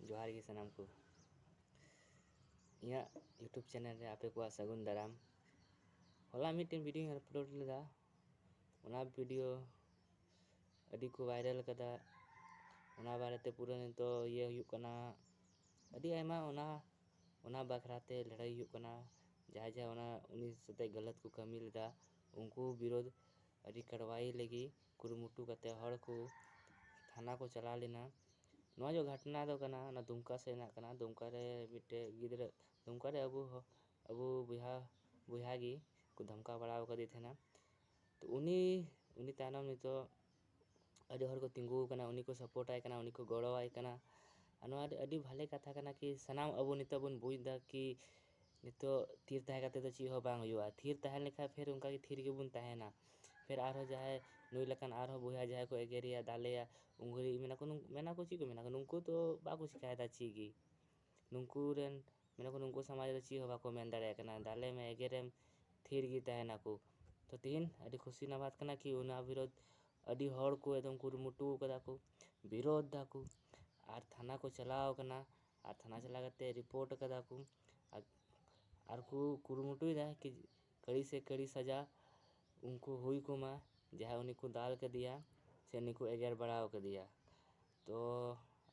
जोहार गे सानाम को इया यूट्यूब चैनल रे आपे को सगुन दाराम होला मिटन वीडियो अपलोड लेदा ओना वीडियो अडी को वायरल कदा ओना बारेते पूरा तो ये हुयुग कना अडी आयमा ओना बाखराते लड़ाई हुयुग कना जहाँ जहाँ ओना उनी सते गलत को कमी लेदा उनको विरोध अडी कार्रवाई लगी कुरुमुटु कते हड़ को थाना को चला लेना नवा जो घटना दो कना ना दुमका से ना कना दुमका रे बिटे गिदरे दुमका रे अबू बुहागी को धमका बड़ा कर दी थे ना तो उनी तायनम नितो अडी हर को तिंगु कना उनी को सपोर्ट आय कना उनी को गड़ो आय कना अनवा अडी भाले कथा कना कि सनाम अबू नितो बन बुझदा कि नितो थीर तहे कते तो ची हो बांग हुआ थीर तहे लेखा फिर उनका की थीर के बुन तहेना फिर आरो जाए नुई लकन आरो बुहा जाए को एगेरिया दालेया उंगरी मेना को ची को मेना को नुंकु तो बाको शिकायत ची गी नुंकु रेन मेना को नुंकु समाज रे ची हो बाको मेन दाड़े कना दाले में एगेरेम थीर गी तहेना को तो तीन अडी खुशी ना बात कना कि उना विरोध अडी हड़ को एकदम कुरुमुटु कदा को विरोध दा को आर थाना को चलाओ कना आर थाना चला करते रिपोर्ट कदा को आर को कुरुमुटु दा कि कड़ी से कड़ी सजा उनको हुई को मा जहाँ उन्हीं को दाल कर दिया से उन्हीं को एगेर बढ़ाओ कर दिया तो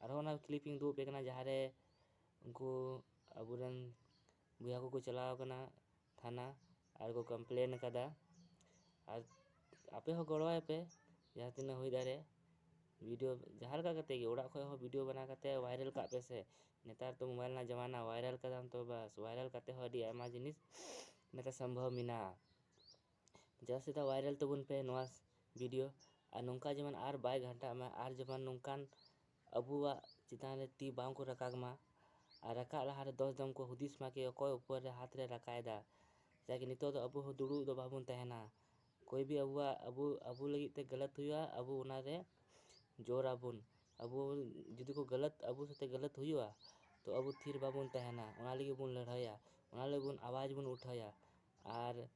अरहो ना क्लिपिंग दो पेकना जहाँ रे उनको अबुरन बुया को चलाओ कना थाना आर को कंप्लेन कदा आर आपे हो गड़वा पे जहाँ तीन हुई दारे वीडियो जहाँ का करते ओड़ा खो हो वीडियो बना करते वायरल का पे से नेतार तो मोबाइल ना जमाना वायरल कदम तो बस वायरल करते हो अडी आयमा जिनिस नेता संभव मिना जैसे तो वायरल तो बुन पे नवास वीडियो और नौका जमन आर बाय घंटा में आर जमन नौकान अबुआ चितान रे ती बांग को रकाग मा और रका लहा रे 10 दम को हुदिस मा के कोई ऊपर रे हाथ रे रकायदा जाके नितो तो अबु हो दुड़ू दो बाबुन तहना कोई भी अबू लगी ते गलत हुआ अबू उना रे जोर अबुन अबू जुदी को गलत अबू सते गलत हुआ तो अबू थीर बाबुन तहना उना लगी बुन लड़ाया उना लगी बुन आवाज बुन उठाया और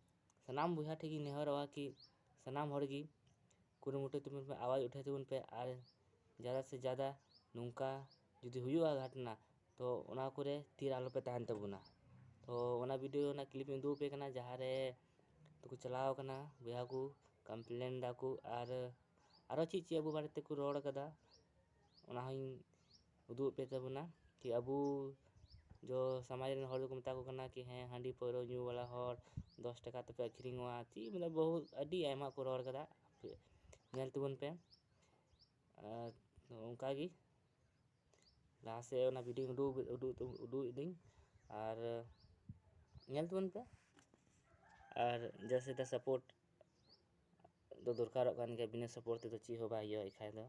सनाम बुझा ठेगी नेहरवा कि सनाम हड़गी कुरुमुटु तुम पे आवाज़ उठे तुम पे आर ज़्यादा से ज़्यादा नौका जुदी हुआ घटना तो उना कोरे तीर आलो पे तहन तबुना तो उना वीडियो ना क्लिप में दो पे कना जहाँ रे तो को चलाओ कना बुया को कंप्लेन दाकू आरो चीज अबू बारे ते को रोड कदा उना हई उदू पे तबुना कि अबू जो समाज रे हर को मता को कना कि हैं हांडी परो न्यू वाला हर 10 टका ते पे अखरिंगवा ती मतलब बहुत अडी आयमा को रोड कदा नेल तुबन पे उनका गी लहा से उना वीडियो उडू दिन और नेल तुबन पे और जैसे द सपोर्ट दो दरकार कान के बिना सपोर्ट ते तो ची हो बायो इखाय दो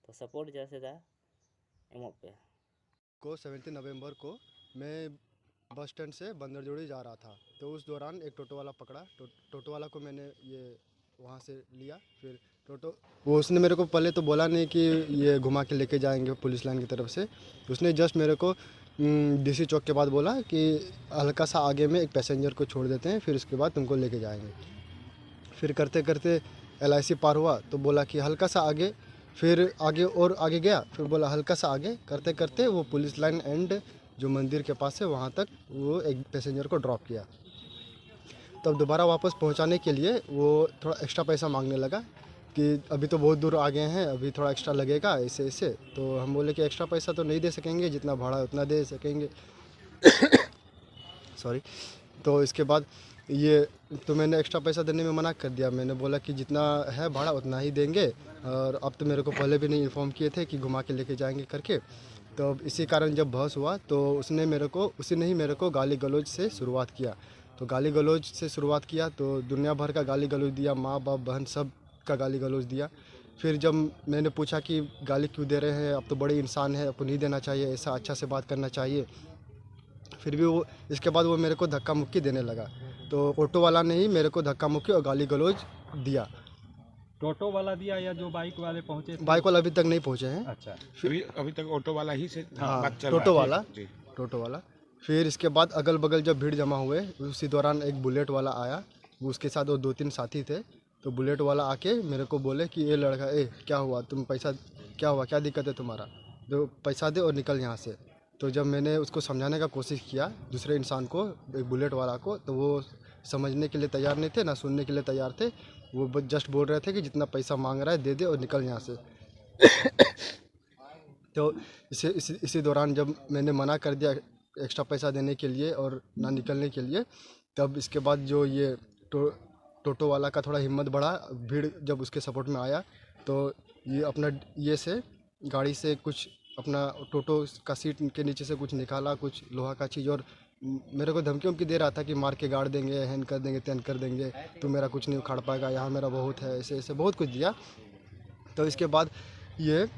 तो सपोर्ट जैसे दा एमो पे को 17 नवंबर को मैं बस स्टैंड से बंदरजोड़ी जा रहा था तो उस दौरान एक टोटो वाला पकड़ा टोटो वाला को मैंने ये वहाँ से लिया फिर टोटो वो उसने मेरे को पहले तो बोला नहीं कि ये घुमा के लेके जाएंगे पुलिस लाइन की तरफ से उसने जस्ट मेरे को डीसी चौक के बाद बोला कि हल्का सा आगे में एक पैसेंजर को छोड़ देते हैं फिर उसके बाद तुमको लेके जाएंगे फिर करते करते LIC पार हुआ तो बोला कि हल्का सा आगे फिर आगे और आगे गया फिर बोला हल्का सा आगे करते करते वो पुलिस लाइन एंड जो मंदिर के पास है वहाँ तक वो एक पैसेंजर को ड्रॉप किया तब दोबारा वापस पहुँचाने के लिए वो थोड़ा एक्स्ट्रा पैसा मांगने लगा कि अभी तो बहुत दूर आ गए हैं अभी थोड़ा एक्स्ट्रा लगेगा ऐसे तो हम बोले कि एक्स्ट्रा पैसा तो नहीं दे सकेंगे जितना भाड़ा उतना दे सकेंगे सॉरी तो इसके बाद ये तो मैंने एक्स्ट्रा पैसा देने में मना कर दिया मैंने बोला कि जितना है भाड़ा उतना ही देंगे और अब तो मेरे को पहले भी नहीं इन्फॉर्म किए थे कि घुमा के लेके जाएंगे करके तो इसी कारण जब बहस हुआ तो उसने ही मेरे को गाली गलौज से शुरुआत किया तो गाली गलौज से शुरुआत किया तो दुनिया भर का गाली गलौज दिया माँ बाप बहन सब का गाली गलौज दिया फिर जब मैंने पूछा कि गाली क्यों दे रहे हैं अब तो बड़े इंसान है आपको नहीं देना चाहिए ऐसा अच्छा से बात करना चाहिए फिर भी वो इसके बाद वो मेरे को धक्का मुक्की देने लगा तो ऑटो वाला ने ही मेरे को धक्का मुक्की और गाली गलौज दिया टोटो वाला दिया या जो बाइक वाले पहुंचे बाइक वाला अभी तक नहीं पहुंचे हैं अच्छा अभी तक ऑटो वाला ही से हाँ बात चल टोटो वाला फिर इसके बाद अगल बगल जब भीड़ जमा हुए उसी दौरान एक बुलेट वाला आया वो उसके साथ वो 2-3 साथी थे तो बुलेट वाला आके मेरे को बोले कि ये लड़का क्या हुआ तुम पैसा क्या हुआ क्या दिक्कत है तुम्हारा तो पैसा दे और निकल यहाँ से तो जब मैंने उसको समझाने का कोशिश किया दूसरे इंसान को, एक बुलेट वाला को, तो वो समझने के लिए तैयार नहीं थे ना सुनने के लिए तैयार थे। वो जस्ट बोल रहे थे कि जितना पैसा मांग रहा है दे दे और निकल यहाँ से। तो इसी दौरान जब मैंने मना कर दिया एक्स्ट्रा पैसा देने के लिए और ना निकलने के लिए, तब इसके बाद जो ये टोटो वाला का थोड़ा हिम्मत बढ़ा, भीड़ जब उसके सपोर्ट में आया तो ये अपना ये से गाड़ी से कुछ अपना टोटो का सीट के नीचे से कुछ निकाला, कुछ लोहा का चीज़, और मेरे को धमकी उमकी दे रहा था कि मार के गाड़ देंगे, हैन कर देंगे, तैन कर देंगे, तू मेरा कुछ नहीं उखाड़ पाएगा, यहाँ मेरा बहुत है, ऐसे ऐसे बहुत कुछ दिया। तो इसके बाद ये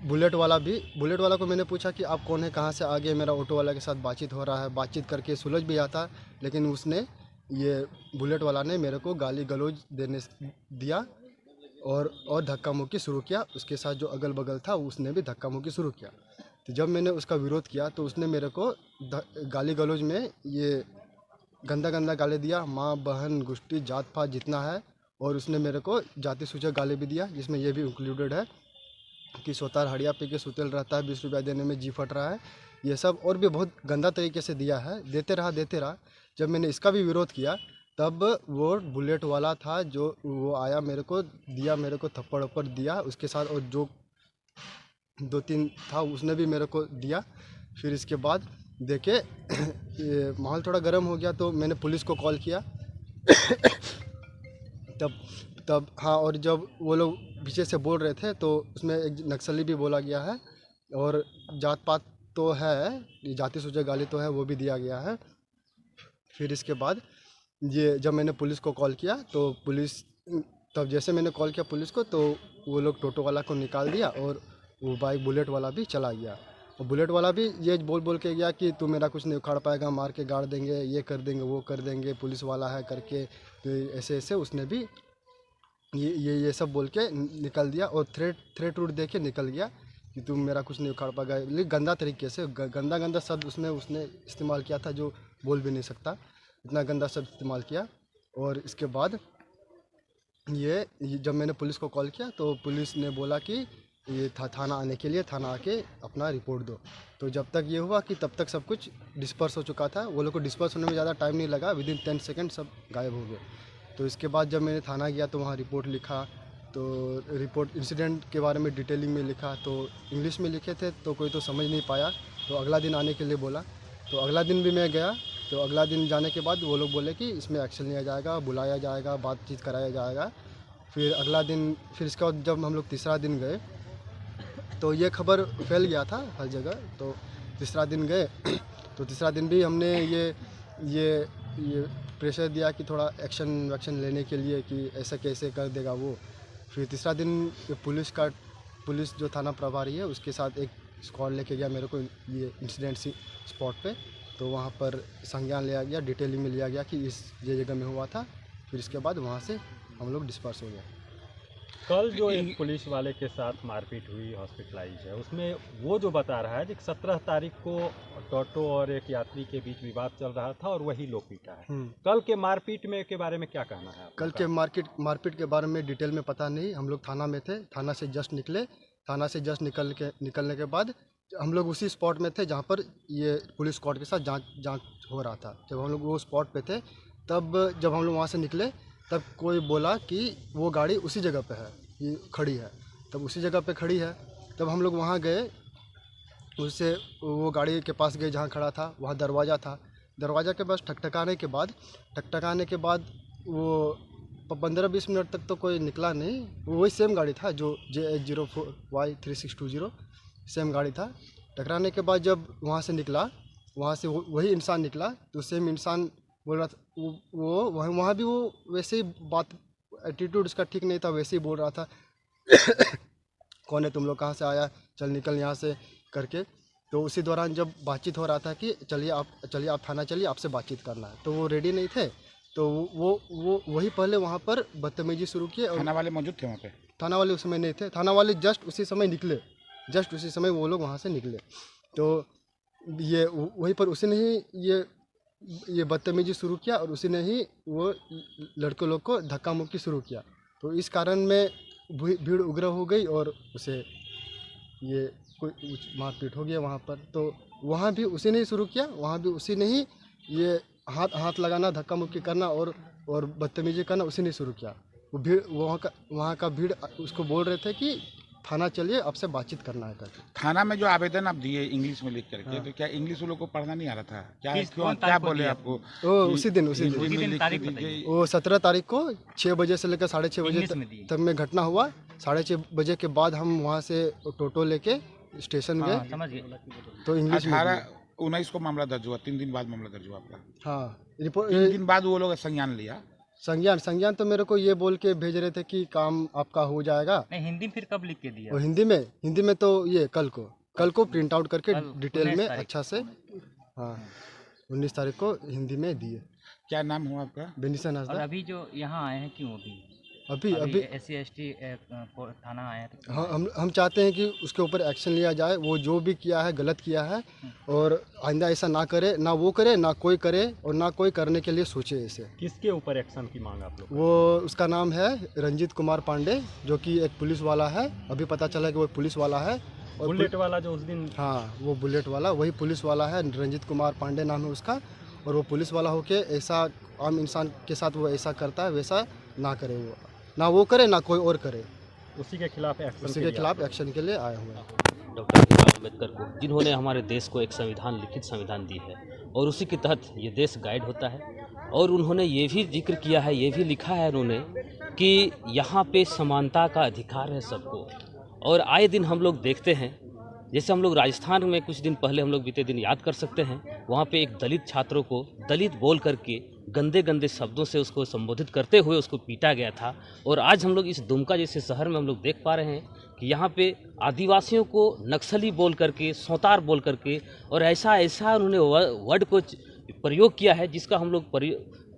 बुलेट वाला को मैंने पूछा कि आप कौन है, कहाँ से आ गए। मेरा ऑटो वाला के साथ बातचीत हो रहा है, बातचीत करके सुलझ भी आता, लेकिन उसने ये बुलेट वाला ने मेरे को गाली गलौज देने दिया और धक्का मुक्की शुरू किया। उसके साथ जो अगल बगल था उसने भी धक्का मुक्की शुरू किया। तो जब मैंने उसका विरोध किया तो उसने मेरे को गाली गलौज में ये गंदा गाली दिया, माँ बहन गुष्टी जात पात जितना है, और उसने मेरे को जाति सूचक गाली भी दिया, जिसमें ये भी इंक्लूडेड है कि सोतार हड़िया पे के सुतेल रहता है, 20 रुपया देने में जी फट रहा है, ये सब और भी बहुत गंदा तरीके से दिया है। देते रहा। जब मैंने इसका भी विरोध किया तब वो बुलेट वाला था जो वो आया, मेरे को थप्पड़ वप्पड़ दिया उसके साथ, और जो 2-3 था उसने भी मेरे को दिया। फिर इसके बाद देखे ये माहौल थोड़ा गर्म हो गया तो मैंने पुलिस को कॉल किया। तब हाँ, और जब वो लोग पीछे से बोल रहे थे तो उसमें एक नक्सली भी बोला गया है, और जात पात तो है, जाति सूचक गाली तो है, वो भी दिया गया है। फिर इसके बाद ये जब मैंने पुलिस को कॉल किया तो तब जैसे मैंने कॉल किया पुलिस को तो वो लोग टोटो वाला को निकाल दिया, और वो बाइक बुलेट वाला भी चला गया। और बुलेट वाला भी ये बोल के गया कि तू मेरा कुछ नहीं उखाड़ पाएगा, मार के गाड़ देंगे, ये कर देंगे, वो कर देंगे, पुलिस वाला है करके। तो ऐसे उसने भी ये सब बोल के निकल दिया, और थ्रेट रूट दे के निकल गया कि तुम मेरा कुछ नहीं उखाड़ पाएगा। लेकिन गंदा तरीके से गंदा शब्द उसने इस्तेमाल किया था जो बोल भी नहीं सकता, इतना गंदा शब्द इस्तेमाल किया। और इसके बाद ये जब मैंने पुलिस को कॉल किया तो पुलिस ने बोला कि ये थाना आने के लिए, थाना आके अपना रिपोर्ट दो। तो जब तक ये हुआ कि तब तक सब कुछ डिस्पर्स हो चुका था। वो लोग को डिस्पर्स होने में ज़्यादा टाइम नहीं लगा, विदिन 10 सेकेंड सब गायब हो गए। तो इसके बाद जब मैंने थाना गया तो वहाँ रिपोर्ट लिखा, तो रिपोर्ट इंसिडेंट के बारे में डिटेलिंग में लिखा, तो इंग्लिश में लिखे थे तो कोई तो समझ नहीं पाया, तो अगला दिन आने के लिए बोला। तो अगला दिन भी मैं गया, तो अगला दिन जाने के बाद वो लोग बोले कि इसमें एक्शन लिया जाएगा, बुलाया जाएगा, बातचीत कराया जाएगा। फिर अगला दिन, फिर इसके बाद जब हम लोग तीसरा दिन गए तो ये खबर फैल गया था हर जगह। तो तीसरा दिन गए तो तीसरा दिन भी हमने ये प्रेशर दिया कि थोड़ा एक्शन लेने के लिए कि ऐसा कैसे कर देगा वो। फिर तीसरा दिन पुलिस जो थाना प्रभारी है उसके साथ एक स्क्वाड लेके गया मेरे को ये इंसिडेंट स्पॉट पे। तो वहाँ पर संज्ञान लिया गया, डिटेलिंग में लिया गया कि ये जगह में हुआ था। फिर इसके बाद वहाँ से हम लोग डिस्पर्स हो गए। कल जो एक पुलिस वाले के साथ मारपीट हुई, हॉस्पिटलाइज है, उसमें वो जो बता रहा है कि 17 तारीख को टोटो और एक यात्री के बीच विवाद चल रहा था और वही लोग पीटा है। कल के मारपीट में के बारे में क्या कहना है? कल के मारपीट के बारे में डिटेल में पता नहीं। हम लोग थाना में थे, थाना से जस्ट निकले। थाना से जस्ट निकलने के बाद हम लोग उसी स्पॉट में थे जहाँ पर ये पुलिस स्क्वाड के साथ जांच हो रहा था। जब हम लोग वो स्पॉट पे थे तब जब हम लोग वहाँ से निकले तब कोई बोला कि वो गाड़ी उसी जगह पे है, ये खड़ी है। तब उसी जगह पे खड़ी है, तब हम लोग वहाँ गए, उससे वो गाड़ी के पास गए जहाँ खड़ा था। वहाँ दरवाज़ा था, दरवाज़ा के पास ठकठकाने के बाद वो 15-20 मिनट तक तो कोई निकला नहीं। वो वही सेम गाड़ी था जो JH04Y3620 सेम गाड़ी था। टकराने के बाद जब वहाँ से निकला, वहाँ से वही इंसान निकला, तो सेम इंसान बोल रहा था वो वहाँ भी वो वैसे ही बात, एटीट्यूड उसका ठीक नहीं था, वैसे ही बोल रहा था कौन है तुम लोग, कहाँ से आया, चल निकल यहाँ से करके। तो उसी दौरान जब बातचीत हो रहा था कि चलिए आप थाना चलिए, आपसे बातचीत करना है, तो वो रेडी नहीं थे। तो वो वही पहले वहाँ पर बदतमीजी शुरू किए। और थाना वाले मौजूद थे वहाँ पे? थाना वाले उस समय नहीं थे, थाना वाले जस्ट उसी समय निकले, जस्ट उसी समय वो लोग वहाँ से निकले। तो ये वहीं पर उसी ने ही ये बदतमीजी शुरू किया और उसी ने ही वो लड़के लोग को धक्का मुक्की शुरू किया। तो इस कारण में भीड़ उग्र हो गई और उसे ये कोई मारपीट हो गया वहाँ पर, तो वहाँ भी उसी ने ही शुरू किया, वहाँ भी उसी ने ही ये हाथ लगाना, धक्का मुक्की करना और बदतमीजी करना उसी ने शुरू किया। वो भीड़ वहाँ का भीड़ उसको बोल रहे थे कि थाना चलिए, आपसे बातचीत करना है करके। थाना में जो आवेदन आप दिए इंग्लिश में लिख करके, हाँ। तो क्या इंग्लिश वो लोग को पढ़ना नहीं आ रहा था क्या? कौन क्या तारीख को बोले दिया? आपको? वो उसी दिन हिंदी में लिख के तारीख दीजिए। वो 17 तारीख को 6 बजे से लेकर 6:30 बजे तक में घटना हुआ। 6:30 बजे के बाद हम वहाँ से टोटो लेके स्टेशन गए, समझ गए। तो इंग्लिश में 18-19 को मामला दर्ज हुआ, 3 दिन बाद मामला दर्ज हुआ आपका। हाँ रिपोर्ट 3 दिन बाद वो लोग संज्ञान लिया। संज्ञान तो मेरे को ये बोल के भेज रहे थे कि काम आपका हो जाएगा। नहीं, हिंदी फिर कब लिख के दिया? और हिंदी में तो ये कल को प्रिंट आउट करके डिटेल में अच्छा से, हाँ 19 तारीख को हिंदी में दिए। क्या नाम हुआ आपका? बेनिसन और हंसदा। अभी जो यहाँ आए हैं क्यों अभी SC ST थाना आया है? हाँ हम चाहते हैं कि उसके ऊपर एक्शन लिया जाए। वो जो भी किया है गलत किया है, और आइंदा ऐसा ना करे, ना वो करे, ना कोई करे, और ना कोई करने के लिए सोचे ऐसे। किसके ऊपर एक्शन की मांग आप लोग? वो उसका नाम है रंजीत कुमार पांडे, जो कि एक पुलिस वाला है। अभी पता चला कि वो पुलिस वाला है। और बुलेट वाला जो उस दिन, हाँ वो बुलेट वाला वही पुलिस वाला है, रंजीत कुमार पांडे नाम है उसका। और वो पुलिस वाला होके ऐसा आम इंसान के साथ वो ऐसा करता है, वैसा ना करे, वो ना वो करे ना कोई और करे। उसी के खिलाफ एक्शन के लिए आए हुए हैं। डॉक्टर भीमराव अम्बेडकर को, जिन्होंने हमारे देश को एक संविधान, लिखित संविधान दी है, और उसी के तहत ये देश गाइड होता है। और उन्होंने ये भी जिक्र किया है, ये भी लिखा है उन्होंने कि यहाँ पे समानता का अधिकार है सबको। और आए दिन हम लोग देखते हैं, जैसे हम लोग राजस्थान में कुछ दिन पहले हम लोग बीते दिन याद कर सकते हैं, वहाँ पे एक दलित छात्रों को दलित बोल करके गंदे गंदे शब्दों से उसको संबोधित करते हुए उसको पीटा गया था। और आज हम लोग इस दुमका जैसे शहर में हम लोग देख पा रहे हैं कि यहाँ पे आदिवासियों को नक्सली बोल करके, सौतार बोल करके, और ऐसा उन्होंने वर्ड को प्रयोग किया है जिसका हम लोग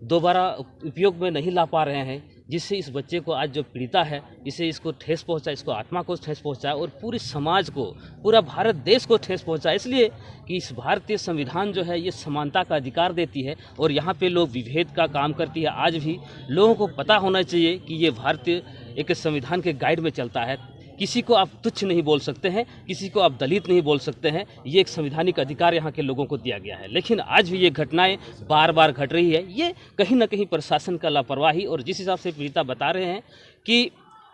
दोबारा उपयोग में नहीं ला पा रहे हैं, जिससे इस बच्चे को आज जो पीड़िता है, इसे इसको ठेस पहुंचा, इसको आत्मा को ठेस पहुंचा, और पूरे समाज को, पूरा भारत देश को ठेस पहुंचा। इसलिए कि इस भारतीय संविधान जो है ये समानता का अधिकार देती है, और यहाँ पे लोग विभेद का काम करती है। आज भी लोगों को पता होना चाहिए कि ये भारतीय एक संविधान के गाइड में चलता है। किसी को आप तुच्छ नहीं बोल सकते हैं, किसी को आप दलित नहीं बोल सकते हैं। ये एक संवैधानिक अधिकार यहाँ के लोगों को दिया गया है। लेकिन आज भी ये घटनाएं बार बार घट रही है। ये कहीं ना कहीं प्रशासन का लापरवाही, और जिस हिसाब से पीड़िता बता रहे हैं कि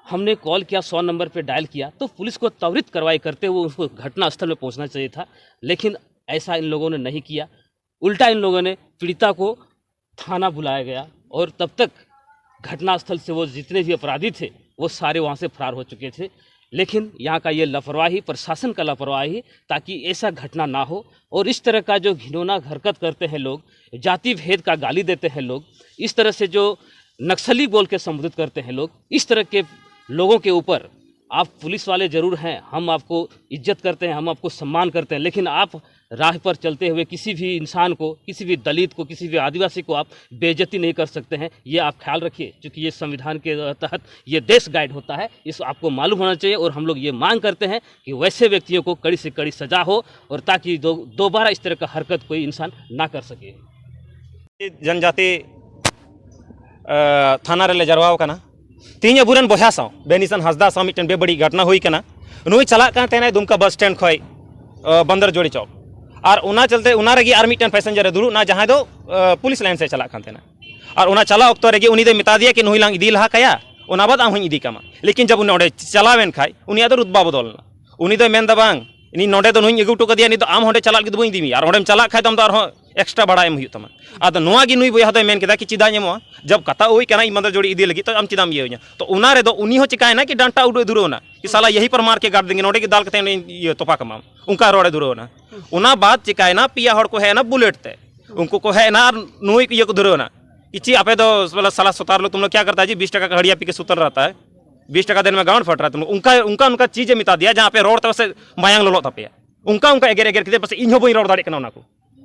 हमने कॉल किया, 100 नंबर पर डायल किया, तो पुलिस को त्वरित कार्रवाई करते हुए उसको घटनास्थल में पहुँचना चाहिए था। लेकिन ऐसा इन लोगों ने नहीं किया। उल्टा इन लोगों ने पीड़िता को थाना बुलाया गया, और तब तक घटनास्थल से वो जितने भी अपराधी थे वो सारे वहाँ से फरार हो चुके थे। लेकिन यहाँ का ये लापरवाही, प्रशासन का लापरवाही, ताकि ऐसा घटना ना हो। और इस तरह का जो घिनौना हरकत करते हैं लोग, जाति भेद का गाली देते हैं लोग, इस तरह से जो नक्सली बोल के संबोधित करते हैं लोग, इस तरह के लोगों के ऊपर आप पुलिस वाले ज़रूर हैं, हम आपको इज्जत करते हैं, हम आपको सम्मान करते हैं, लेकिन आप राह पर चलते हुए किसी भी इंसान को, किसी भी दलित को, किसी भी आदिवासी को आप बेइज्जती नहीं कर सकते हैं। ये आप ख्याल रखिए, क्योंकि ये संविधान के तहत ये देश गाइड होता है, इस आपको मालूम होना चाहिए। और हम लोग ये मांग करते हैं कि वैसे व्यक्तियों को कड़ी से कड़ी सजा हो, और ताकि दोबारा इस तरह का हरकत कोई इंसान ना कर सके। जनजाति थाना रे जरवाव कना तीन अबुरन बहा साव बेनिसन हंसदा साव मिटन बेबड़ी घटना हुई कना। नुई चला तेना दुमका बस स्टैंड खय बंदर जोड़ी चौक, और उना चलते उना रेगी आर मिटन पैसेंजर दुड़ू ना जहाँ दो पुलिस लाइन से चला तेना। और उना चला अक्तो रेगी उनी दे मिता दिया कि नुई लांग इदी लहा कया, उना बाद आम हुई इदी कामा। लेकिन जब उन्हें चलावेन खाय उनी दो रुतबा बदलना, उनी दो मेन दा बांग इन नोडे तो नुई अगू टो कदिया, नि तो आम होंडे चला बई इदी और होंडेम चला खाय तो आम तो एक्स्ट्रा भाड़ा एम हुई तमा। आदो नोआ गी नुई बया दो मेन केदा कि चिदा एमोआ, जब कथा हुई कना इ बंदर जोड़ी इदी लगी तो आम चिदाम ये हो냐। तो उना रे दो उनी हो चिकायना कि डांटा उड़े दुरोना कि साला यही पर मार के गाड़ देंगे, नोडे की दाल कते ये तोपा कमाम उनका रोड़े दुरोना। उना बाद चिकायना पिया हड़ को है ना बुलेट ते, उनको को है ना नुई ये को दुरोना कि ची आपे दो साला सुतार लो, तुम लोग क्या करता है जी, 20 टका का हड़िया पी के सुतर रहता है, 20 टका दिन में गांड फट रहा है। तुम उनका चीजें मिटा दिया, जहाँ पे रोड से मायांग लोलो था पे उनका एगेर एगेर के बस इन बी रोड दाड़े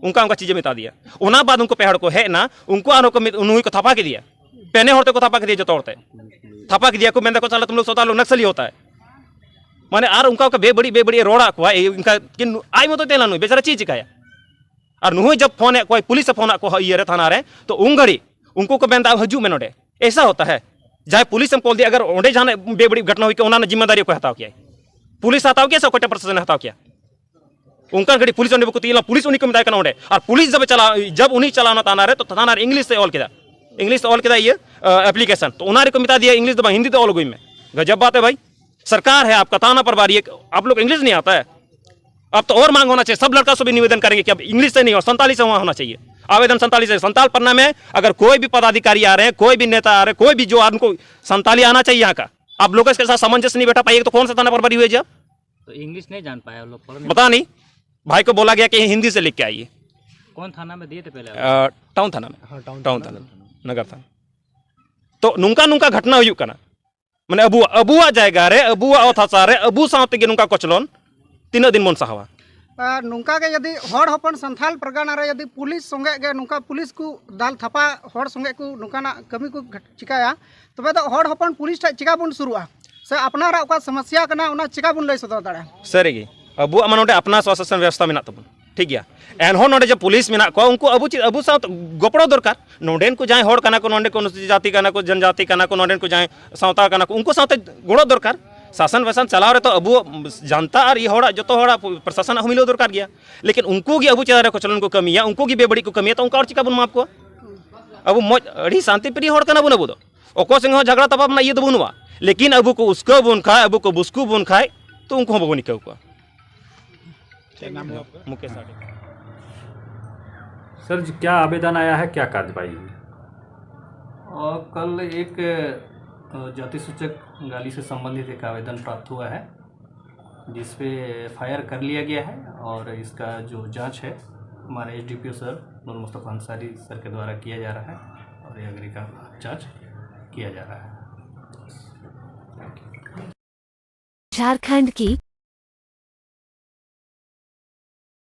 उनको उनका चीजें मिटा दिया। उना बाद उनको पेहड़ को है ना उनको आरो को नुई को थपा के दिया, पेने होते को थपा के दिया, जो तोड़ते थपा के दिया को मेंदा को चला तुम लोग सोता लो नक्सली होता है माने। और उनका बेबड़ी रोड़ा को इनका आई मत तेला नुई बेचारा चीज चिकाया। और नुई जब फोन है कोई पुलिस से फोन को ये थाना रे तो उन घड़ी उनको को मेंदा हजू में नोडे। ऐसा होता है जहाँ पुलिस कॉल दिया, अगर ओंडे जहाँ बेबड़ी घटना हुई कि उन्होंने जिम्मेदारी को हताव किया पुलिस हताव किया से प्रशासन हताव किया उनका घड़ी पुलिस को तीला पुलिस उन्हीं को मिताय कना ओडे और पुलिस जब उन्हीं चलाना ताना रे तो थाना रे इंग्लिश से ऑल किया ये एप्लीकेशन तो उन्हारे को मिता दिया इंग्लिश तो हिंदी तो ऑल गई में गजब बात है भाई सरकार है आपका ताना पर बारी आप लोग इंग्लिश नहीं आता है अब तो और मांग होना चाहिए सब लड़का से भी निवेदन करेंगे कि अब इंग्लिश से नहीं हो संताली से वहाँ होना चाहिए आवेदन संताली से संताल पन्ना में अगर कोई भी पदाधिकारी आ रहे हैं कोई भी नेता आ रहे हैं कोई भी जो उनको संताली आना चाहिए यहाँ का आप लोग इसके साथ सामंजस्य नहीं बैठा पाइए तो कौन सा थाना पर बारी हुई जब तो इंग्लिश नहीं जान पाया लोग बता नहीं भाई को बोला गया कि हिंदी से लिख के आइए कौन थाना में दिए थे पहले टाउन थाना में टाउन थाना नगर थाना तो नुंका नुंका घटना हुई करना मैंने अबुआ जाएगा रे अबुआ अथासा रे अबू साथ नुंका कोचलोन तीन दिन मन साहवा नुंका के यदि हर हपन संथाल परगना रे यदि पुलिस संगे गे नुंका पुलिस को दाल थपा हर संगे को नुंकाना कमी को चिकाया तबे तो हर हपन पुलिस चिका बन शुरुआ से अपना का समस्या कना उना चिका बन लई सदर दाड़ा सरेगी अबुआ मानोडे अपना शासन व्यवस्था में तब ठीक गया एनहो नोडे जो पुलिस में को उनको अबू साथ गोपड़ो दरकार नोडेन को जाए हड़ कना को नोडे को जाति कना को जनजाति कना को नोडेन को जाए सावता कना को उनको साथ गोड़ो दरकार शासन वैसन चलाओ रे तो अबू जनता और ये हड़ा जो तो हड़ा प्रशासन मिलो दरकार गया लेकिन उनको भी अबू चला को चलन को कमी है उनको भी बेबड़ी को कमी है तो उनका और चिका बुन माप को अब मज अड़ी शांति प्रिय हड़ कना बुन अबू दो ओको संग झगड़ा तब ना ये तो बुनवा लेकिन अबू को उसको बुन खाए अबू को बुस्कू बुन खाए तो उनको बगो निकल को मुकेश सर जी क्या आवेदन आया है क्या कार्रवाई हुई और कल एक जाति सूचक गाली से संबंधित एक आवेदन प्राप्त हुआ है जिस पे FIR कर लिया गया है और इसका जो जांच है हमारे SDPO सर नूर मुस्तफ़ा अंसारी सर के द्वारा किया जा रहा है और ये अग्नि का जांच किया जा रहा है। झारखंड की